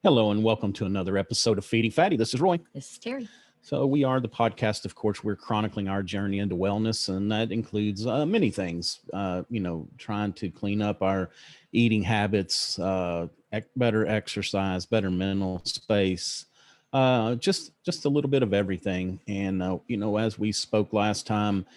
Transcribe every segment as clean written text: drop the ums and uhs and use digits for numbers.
Hello and welcome to another episode of Feeding Fatty. This is Roy. This is Terry. So we are the podcast. Of course, we're chronicling our journey into wellness, and that includes many things. Trying to clean up our eating habits, better exercise, better mental space, just a little bit of everything. And as we spoke last time,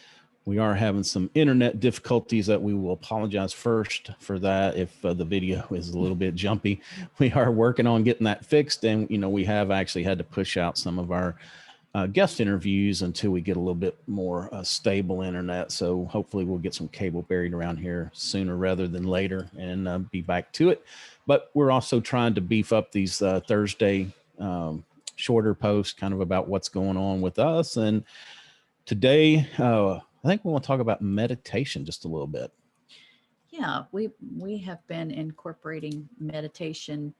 we are having some internet difficulties that we will apologize first for that if the video is a little bit jumpy. We are working on getting that fixed, and we have actually had to push out some of our guest interviews until we get a little bit more stable internet. So hopefully we'll get some cable buried around here sooner rather than later and be back to it. But we're also trying to beef up these Thursday shorter posts kind of about what's going on with us. And today, I think we want to talk about meditation just a little bit. Yeah, we have been incorporating meditation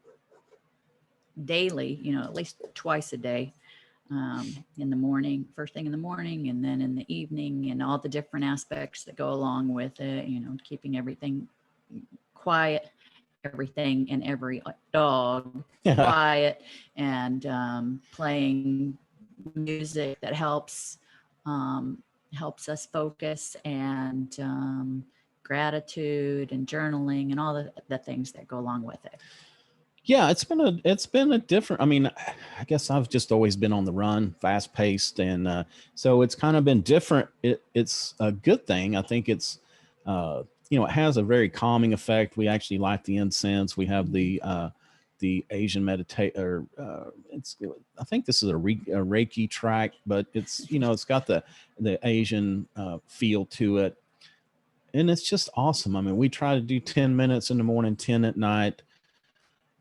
daily, at least twice a day, in the morning, first thing in the morning, and then in the evening, and all the different aspects that go along with it, keeping everything quiet, everything and every dog quiet, and playing music that helps us focus, and gratitude and journaling and all the things that go along with it. Yeah, it's been a different, I guess I've just always been on the run, fast paced. And so it's kind of been different. It's a good thing. I think it's, it has a very calming effect. We actually light the incense. We have the Asian meditate, I think this is a Reiki track, but it's, it's got the Asian feel to it. And it's just awesome. We try to do 10 minutes in the morning, 10 at night.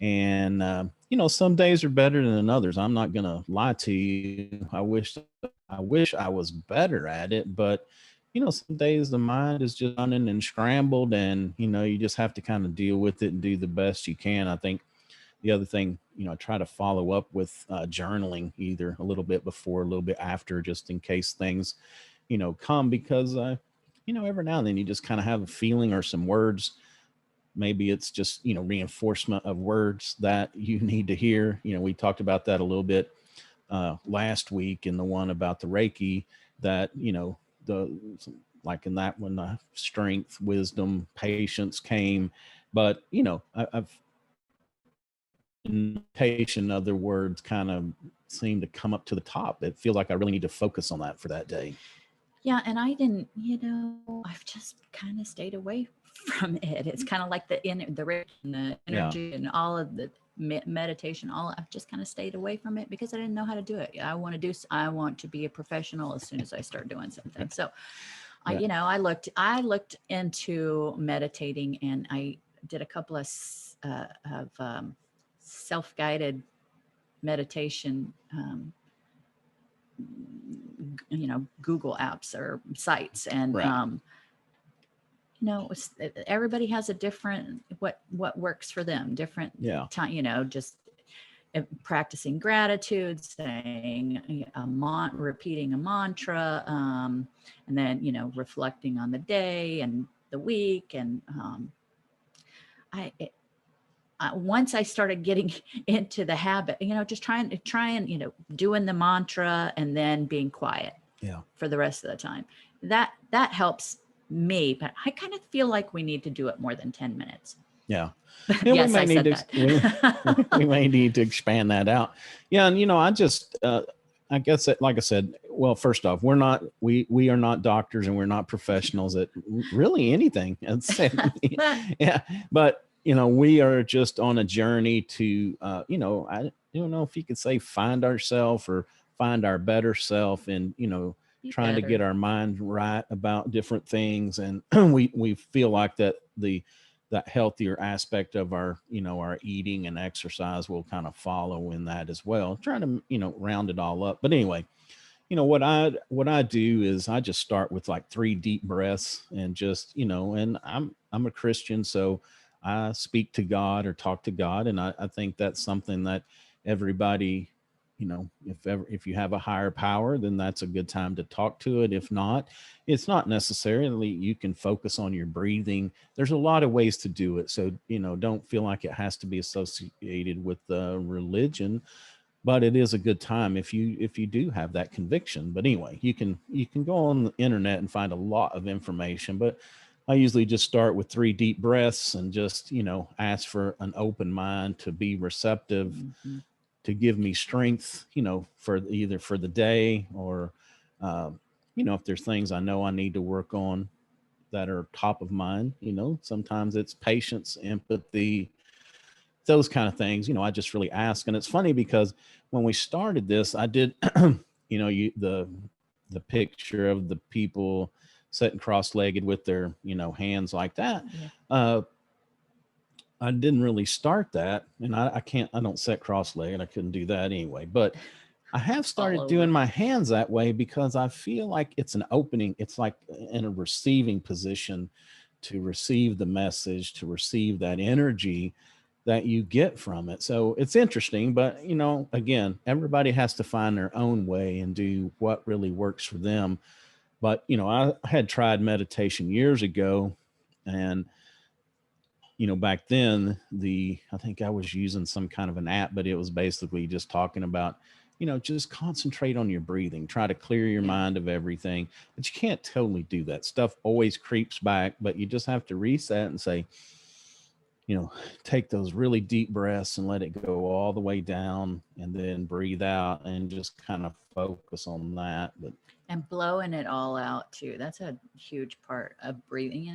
And, some days are better than others. I'm not going to lie to you. I wish I was better at it, but some days the mind is just running and scrambled, and, you just have to kind of deal with it and do the best you can. I think the other thing, I try to follow up with journaling, either a little bit before, a little bit after, just in case things, come, because, every now and then you just kind of have a feeling or some words. Maybe it's just, reinforcement of words that you need to hear. We talked about that a little bit last week in the one about the Reiki, that, like in that one, strength, wisdom, patience came. But, I've meditation, other words kind of seem to come up to the top. It feels like I really need to focus on that for that day. Yeah. And I didn't, I've just kind of stayed away from it. It's kind of like the Reiki and the energy and all of the meditation, I've just kind of stayed away from it because I didn't know how to do it. I want to be a professional as soon as I start doing something. So I looked into meditating, and I did a couple of self-guided meditation, Google apps or sites, and everybody has a different what works for them, different time. Just practicing gratitude, saying repeating a mantra, and then reflecting on the day and the week, and once I started getting into the habit, just trying, doing the mantra and then being quiet for the rest of the time, that helps me. But I kind of feel like we need to do it more than 10 minutes. Yeah. Yes, we may need to expand that out. Yeah. And, I just, I guess that, like I said, well, first off, we are not doctors, and we're not professionals at really anything. Yeah. But, we are just on a journey to, I don't know if you could say find ourselves or find our better self, and, trying to get our mind right about different things. And we feel like that healthier aspect of our, our eating and exercise will kind of follow in that as well, trying to, round it all up. But anyway, what I do is I just start with like 3 deep breaths, and just, and I'm a Christian, so I speak to God or talk to God. And I think that's something that everybody if you have a higher power, then that's a good time to talk to it. If not, it's not necessarily, you can focus on your breathing. There's a lot of ways to do it. So, don't feel like it has to be associated with religion, but it is a good time if you do have that conviction. But anyway, you can go on the internet and find a lot of information, but I usually just start with 3 deep breaths and just ask for an open mind to be receptive, Mhm. to give me strength, for either for the day, or if there's things I know I need to work on that are top of mind. Sometimes it's patience, empathy, those kind of things. I just really ask. And it's funny because when we started this, I did, the picture of the people sitting cross-legged with their, hands like that. Yeah. I didn't really start that, and I don't sit cross-legged. I couldn't do that anyway. But I have All started doing over. my hands that way because I feel like it's an opening. It's like in a receiving position to receive the message, to receive that energy that you get from it. So it's interesting, but again, everybody has to find their own way and do what really works for them. But I had tried meditation years ago, and back then, I think I was using some kind of an app, but it was basically just talking about, just concentrate on your breathing, try to clear your Yeah. mind of everything. But you can't totally do that. Stuff always creeps back, but you just have to reset and say, take those really deep breaths and let it go all the way down, and then breathe out and just kind of focus on that. But And blowing it all out too. That's a huge part of breathing.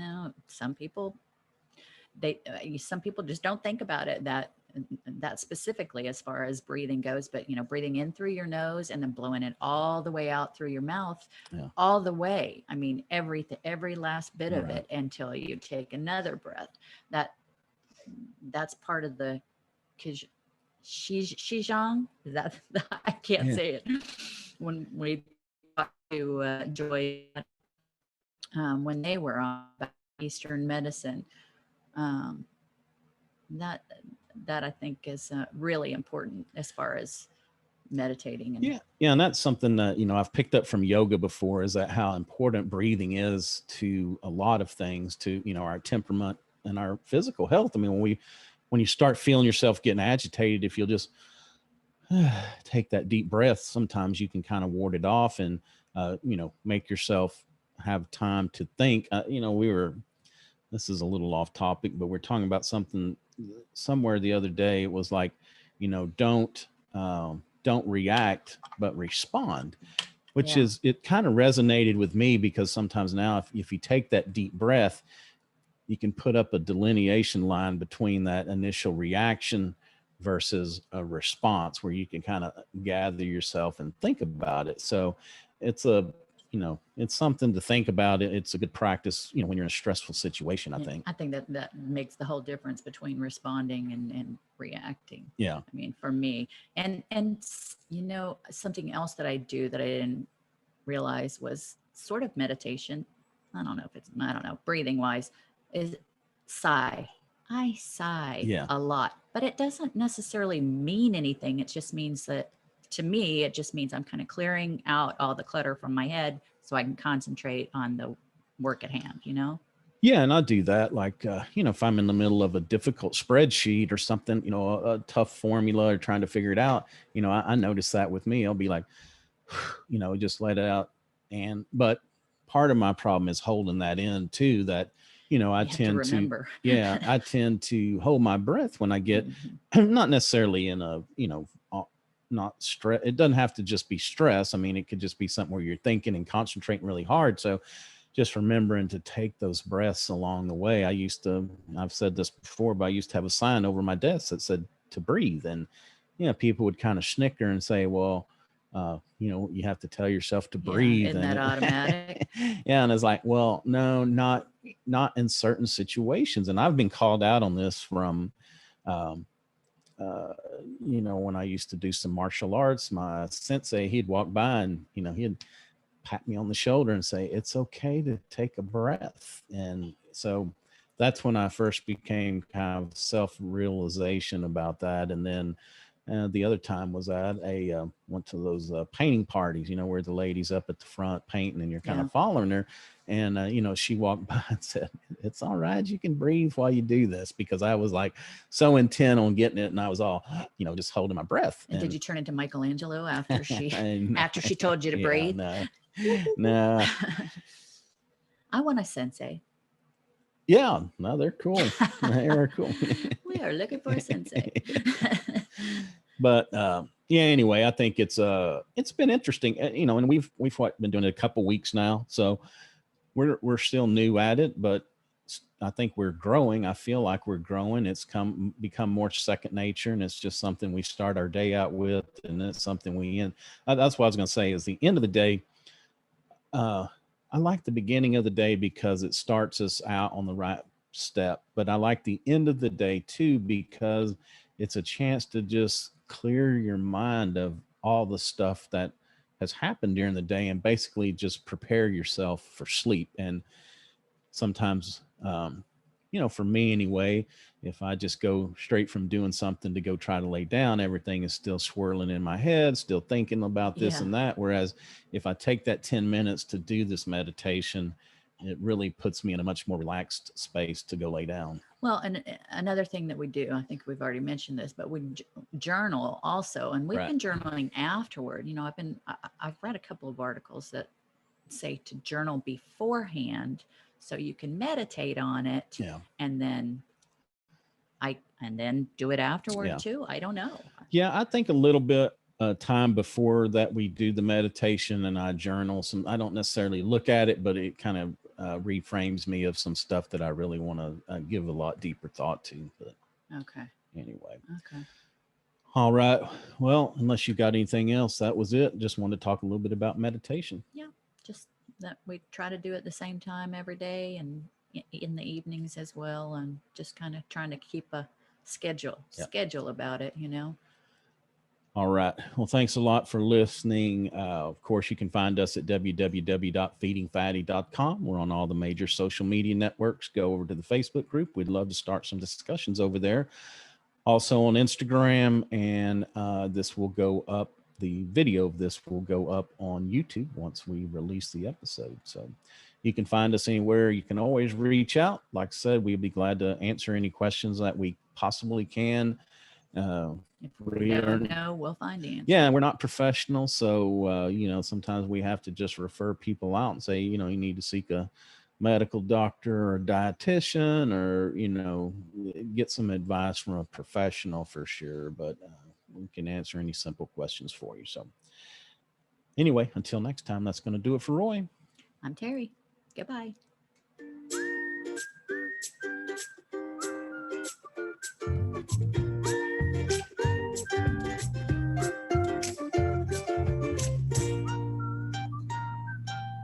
Some people some people just don't think about it that specifically as far as breathing goes, but breathing in through your nose and then blowing it all the way out through your mouth, yeah, all the way. I mean, every last bit of right. it until you take another breath. that that's part of the Kij- Xizang. Is that I can't Yeah. say it. When we talked to Joy, when they were on about Eastern medicine, um, that that I think is really important as far as meditating. And Yeah. Yeah. And that's something that, I've picked up from yoga before, is that how important breathing is to a lot of things, to, our temperament and our physical health. I mean, when you start feeling yourself getting agitated, if you'll just take that deep breath, sometimes you can kind of ward it off, and, make yourself have time to think. This is a little off topic, but we're talking about something somewhere the other day. It was like, don't react, but respond, which yeah, is, it kind of resonated with me, because sometimes now, if you take that deep breath, you can put up a delineation line between that initial reaction versus a response, where you can kind of gather yourself and think about it. So it's something to think about. It's a good practice, when you're in a stressful situation, I yeah, think. I think that makes the whole difference between responding and reacting. Yeah. I mean, for me, and something else that I do that I didn't realize was sort of meditation. I don't know, breathing wise, is sigh. I sigh Yeah. a lot, but it doesn't necessarily mean anything. It just means that, to me, it just means I'm kind of clearing out all the clutter from my head so I can concentrate on the work at hand. Yeah, and I do that. Like, if I'm in the middle of a difficult spreadsheet or something, a tough formula, or trying to figure it out, I notice that with me. I'll be like, just let it out. But part of my problem is holding that in too. That, I You have to tend to, remember. yeah, I tend to hold my breath when I get, Mhm. not necessarily in a, not stress. It doesn't have to just be stress. I mean, it could just be something where you're thinking and concentrating really hard. So, just remembering to take those breaths along the way. I've said this before, but I used to have a sign over my desk that said to breathe. And, people would kind of snicker and say, well, you have to tell yourself to Yeah, breathe. isn't that And automatic? yeah. And it's like, well, no, not in certain situations. And I've been called out on this from, um, uh, when I used to do some martial arts, my sensei, he'd walk by, and, he'd pat me on the shoulder and say, it's okay to take a breath. And so that's when I first became kind of self realization about that. And then, The other time was I had went to those painting parties, where the lady's up at the front painting and you're kind Yeah. of following her. And, she walked by and said, "It's all right. You can breathe while you do this," because I was like so intent on getting it. And I was all, just holding my breath. And did you turn into Michelangelo after she and, after she told you to yeah, breathe? No. I want a sensei. Yeah, no, they're cool. They are cool. We are looking for a sensei. But yeah, anyway, I think it's been interesting, and we've been doing it a couple weeks now, so we're still new at it, but I think we're growing. I feel like we're growing. It's become more second nature, and it's just something we start our day out with, and it's something we end. That's what I was going to say. Is the end of the day. I like the beginning of the day because it starts us out on the right step, but I like the end of the day too because it's a chance to just clear your mind of all the stuff that has happened during the day and basically just prepare yourself for sleep. And sometimes, for me anyway, if I just go straight from doing something to go try to lay down, everything is still swirling in my head, still thinking about this and that. Whereas if I take that 10 minutes to do this meditation, it really puts me in a much more relaxed space to go lay down. Well, and another thing that we do, I think we've already mentioned this, but we journal also, and we've been journaling afterward. I've read a couple of articles that say to journal beforehand so you can meditate on it, and then do it afterward too. I don't know. Yeah, I think a little bit time before that we do the meditation and I journal some. I don't necessarily look at it, but it kind of reframes me of some stuff that I really want to give a lot deeper thought to. But anyway. All right. Well, unless you got anything else, that was it. Just wanted to talk a little bit about meditation. Yeah, just that we try to do it the same time every day and in the evenings as well, and just kind of trying to keep a schedule about it. All right. Well, thanks a lot for listening. Of course, you can find us at www.feedingfatty.com. We're on all the major social media networks. Go over to the Facebook group. We'd love to start some discussions over there. Also on Instagram, and this will go up. The video of this will go up on YouTube once we release the episode. So you can find us anywhere. You can always reach out. Like I said, we'd be glad to answer any questions that we possibly can. If we don't know, we'll find the answer. Yeah, we're not professionals, so sometimes we have to just refer people out and say, you need to seek a medical doctor or a dietitian, or get some advice from a professional for sure. But we can answer any simple questions for you. So anyway, until next time, that's going to do it for Roy. I'm Terry. Goodbye.